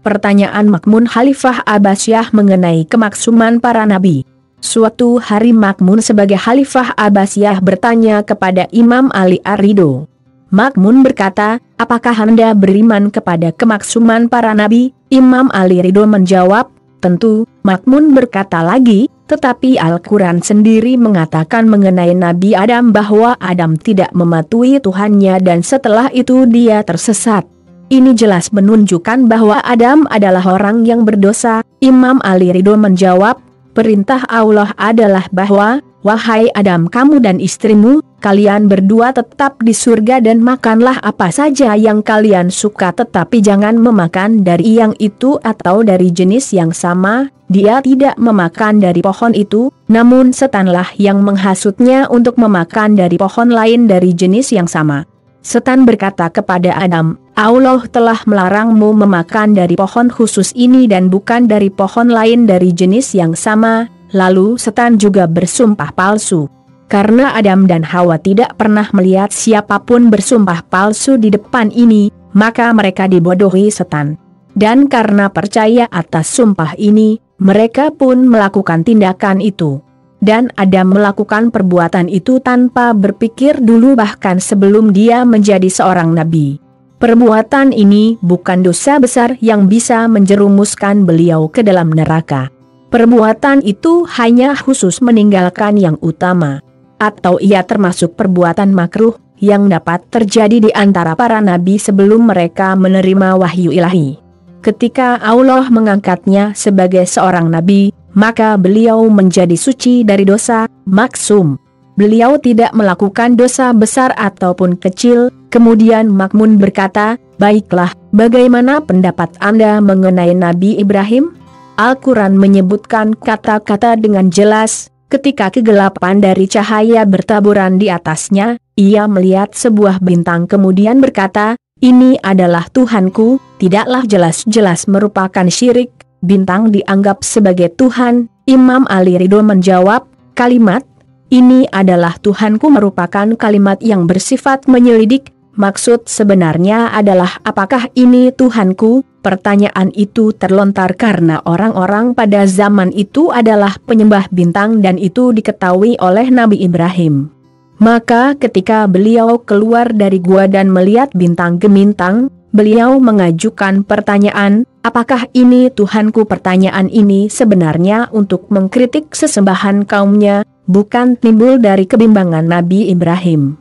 Pertanyaan Ma'mun Khalifah Abbasiyah mengenai kemaksuman para nabi. Suatu hari Ma'mun sebagai Khalifah Abbasiyah bertanya kepada Imam Ali Ar-Ridho. Ma'mun berkata, apakah Anda beriman kepada kemaksuman para nabi? Imam Ali Ridho menjawab, tentu. Ma'mun berkata lagi, tetapi Al-Quran sendiri mengatakan mengenai Nabi Adam bahwa Adam tidak mematuhi Tuhannya dan setelah itu dia tersesat. Ini jelas menunjukkan bahwa Adam adalah orang yang berdosa. Imam Ali Ridho menjawab, perintah Allah adalah bahwa, wahai Adam, kamu dan istrimu, kalian berdua tetap di surga dan makanlah apa saja yang kalian suka, tetapi jangan memakan dari yang itu atau dari jenis yang sama. Dia tidak memakan dari pohon itu, namun setanlah yang menghasutnya untuk memakan dari pohon lain dari jenis yang sama. Setan berkata kepada Adam, Allah telah melarangmu memakan dari pohon khusus ini dan bukan dari pohon lain dari jenis yang sama. Lalu setan juga bersumpah palsu. Karena Adam dan Hawa tidak pernah melihat siapapun bersumpah palsu di depan ini, maka mereka dibodohi setan. Dan karena percaya atas sumpah ini, mereka pun melakukan tindakan itu. Dan Adam melakukan perbuatan itu tanpa berpikir dulu, bahkan sebelum dia menjadi seorang nabi. Perbuatan ini bukan dosa besar yang bisa menjerumuskan beliau ke dalam neraka. Perbuatan itu hanya khusus meninggalkan yang utama. Atau ia termasuk perbuatan makruh yang dapat terjadi di antara para nabi sebelum mereka menerima wahyu ilahi. Ketika Allah mengangkatnya sebagai seorang nabi, maka beliau menjadi suci dari dosa, maksum. Beliau tidak melakukan dosa besar ataupun kecil. Kemudian Ma'mun berkata, baiklah, bagaimana pendapat Anda mengenai Nabi Ibrahim? Al-Quran menyebutkan kata-kata dengan jelas, ketika kegelapan dari cahaya bertaburan di atasnya, ia melihat sebuah bintang kemudian berkata, ini adalah Tuhanku. Tidaklah jelas-jelas merupakan syirik, bintang dianggap sebagai Tuhan. Imam Ali Ridho menjawab, kalimat, ini adalah Tuhanku merupakan kalimat yang bersifat menyelidik. Maksud sebenarnya adalah apakah ini Tuhanku? Pertanyaan itu terlontar karena orang-orang pada zaman itu adalah penyembah bintang dan itu diketahui oleh Nabi Ibrahim. Maka ketika beliau keluar dari gua dan melihat bintang gemintang, beliau mengajukan pertanyaan, apakah ini Tuhanku? Pertanyaan ini sebenarnya untuk mengkritik sesembahan kaumnya, bukan timbul dari kebimbangan Nabi Ibrahim.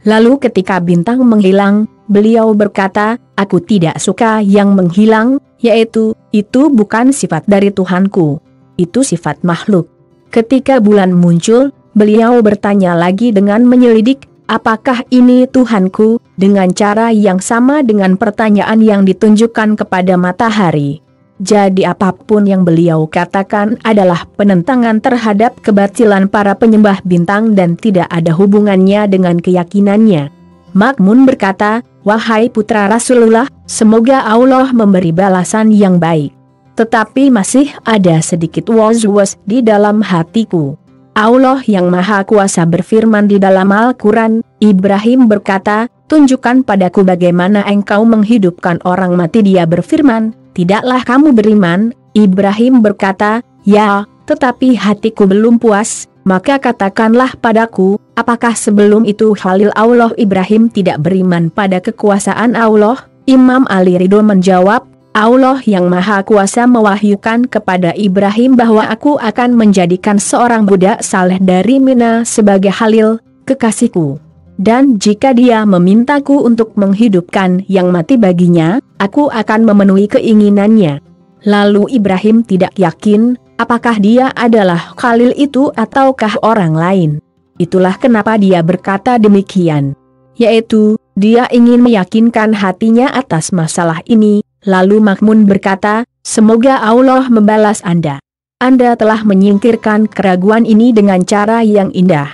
Lalu ketika bintang menghilang, beliau berkata, aku tidak suka yang menghilang, yaitu, itu bukan sifat dari Tuhanku. Itu sifat makhluk. Ketika bulan muncul, beliau bertanya lagi dengan menyelidik, apakah ini Tuhanku? Dengan cara yang sama dengan pertanyaan yang ditunjukkan kepada matahari. Jadi apapun yang beliau katakan adalah penentangan terhadap kebatilan para penyembah bintang dan tidak ada hubungannya dengan keyakinannya. Ma'mun berkata, wahai putra Rasulullah, semoga Allah memberi balasan yang baik. Tetapi masih ada sedikit was-was di dalam hatiku. Allah yang Maha Kuasa berfirman di dalam Al-Quran, Ibrahim berkata, tunjukkan padaku bagaimana engkau menghidupkan orang mati. Dia berfirman, tidaklah kamu beriman. Ibrahim berkata, ya, tetapi hatiku belum puas. Maka katakanlah padaku, apakah sebelum itu Khalil Allah Ibrahim tidak beriman pada kekuasaan Allah? Imam Ali Ridho menjawab, Allah yang Maha Kuasa mewahyukan kepada Ibrahim bahwa aku akan menjadikan seorang budak saleh dari Mina sebagai Khalil, kekasihku. Dan jika dia memintaku untuk menghidupkan yang mati baginya, aku akan memenuhi keinginannya. Lalu Ibrahim tidak yakin, apakah dia adalah Khalil itu ataukah orang lain. Itulah kenapa dia berkata demikian. Yaitu, dia ingin meyakinkan hatinya atas masalah ini. Lalu Ma'mun berkata, semoga Allah membalas Anda. Anda telah menyingkirkan keraguan ini dengan cara yang indah.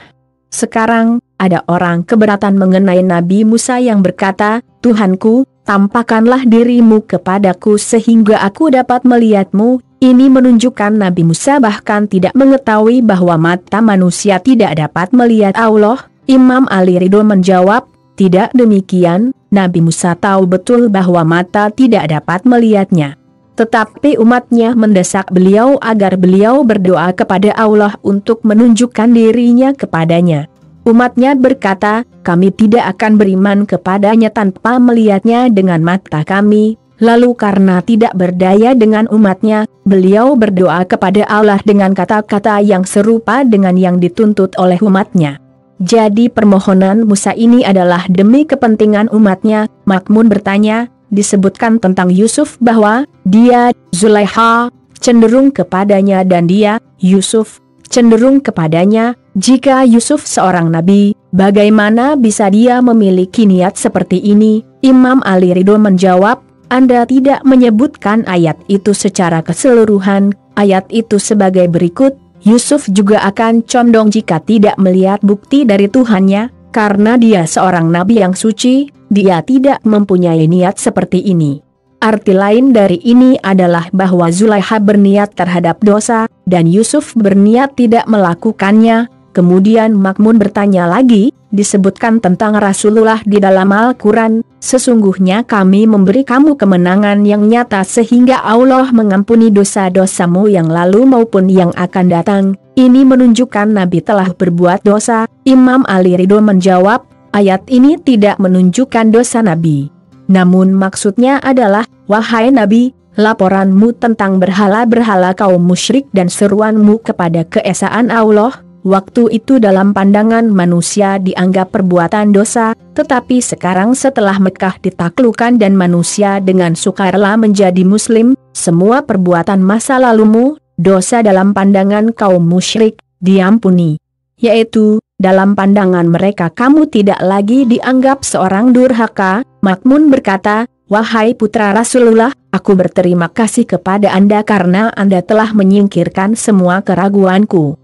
Sekarang, ada orang keberatan mengenai Nabi Musa yang berkata, Tuhanku, tampakkanlah dirimu kepadaku sehingga aku dapat melihatmu. Ini menunjukkan Nabi Musa bahkan tidak mengetahui bahwa mata manusia tidak dapat melihat Allah. Imam Ali Ridho menjawab, tidak demikian, Nabi Musa tahu betul bahwa mata tidak dapat melihatnya. tetapi umatnya mendesak beliau agar beliau berdoa kepada Allah untuk menunjukkan dirinya kepadanya. Umatnya berkata, kami tidak akan beriman kepadanya tanpa melihatnya dengan mata kami. Lalu karena tidak berdaya dengan umatnya, beliau berdoa kepada Allah dengan kata-kata yang serupa dengan yang dituntut oleh umatnya. Jadi permohonan Musa ini adalah demi kepentingan umatnya. Makmun bertanya, disebutkan tentang Yusuf bahwa dia, Zulaiha, cenderung kepadanya dan dia, Yusuf, cenderung kepadanya. Jika Yusuf seorang nabi, bagaimana bisa dia memiliki niat seperti ini? Imam Ali Ridho menjawab, Anda tidak menyebutkan ayat itu secara keseluruhan. Ayat itu sebagai berikut, Yusuf juga akan condong jika tidak melihat bukti dari Tuhannya, karena dia seorang nabi yang suci, dia tidak mempunyai niat seperti ini. Arti lain dari ini adalah bahwa Zulaiha berniat terhadap dosa, dan Yusuf berniat tidak melakukannya. Kemudian Makmun bertanya lagi, disebutkan tentang Rasulullah di dalam Al-Quran, sesungguhnya kami memberi kamu kemenangan yang nyata sehingga Allah mengampuni dosa-dosamu yang lalu maupun yang akan datang. Ini menunjukkan Nabi telah berbuat dosa. Imam Ali Ridho menjawab, ayat ini tidak menunjukkan dosa Nabi. Namun maksudnya adalah, wahai Nabi, laporanmu tentang berhala-berhala kaum musyrik dan seruanmu kepada keesaan Allah, waktu itu dalam pandangan manusia dianggap perbuatan dosa, tetapi sekarang setelah Mekah ditaklukkan dan manusia dengan sukarela menjadi muslim, semua perbuatan masa lalumu, dosa dalam pandangan kaum musyrik, diampuni. Yaitu, dalam pandangan mereka kamu tidak lagi dianggap seorang durhaka. Makmun berkata, wahai putra Rasulullah, aku berterima kasih kepada Anda karena Anda telah menyingkirkan semua keraguanku.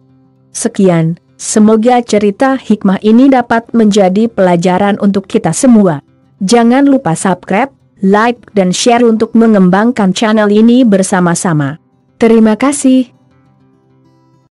Sekian, semoga cerita hikmah ini dapat menjadi pelajaran untuk kita semua. Jangan lupa subscribe, like dan share untuk mengembangkan channel ini bersama-sama. Terima kasih.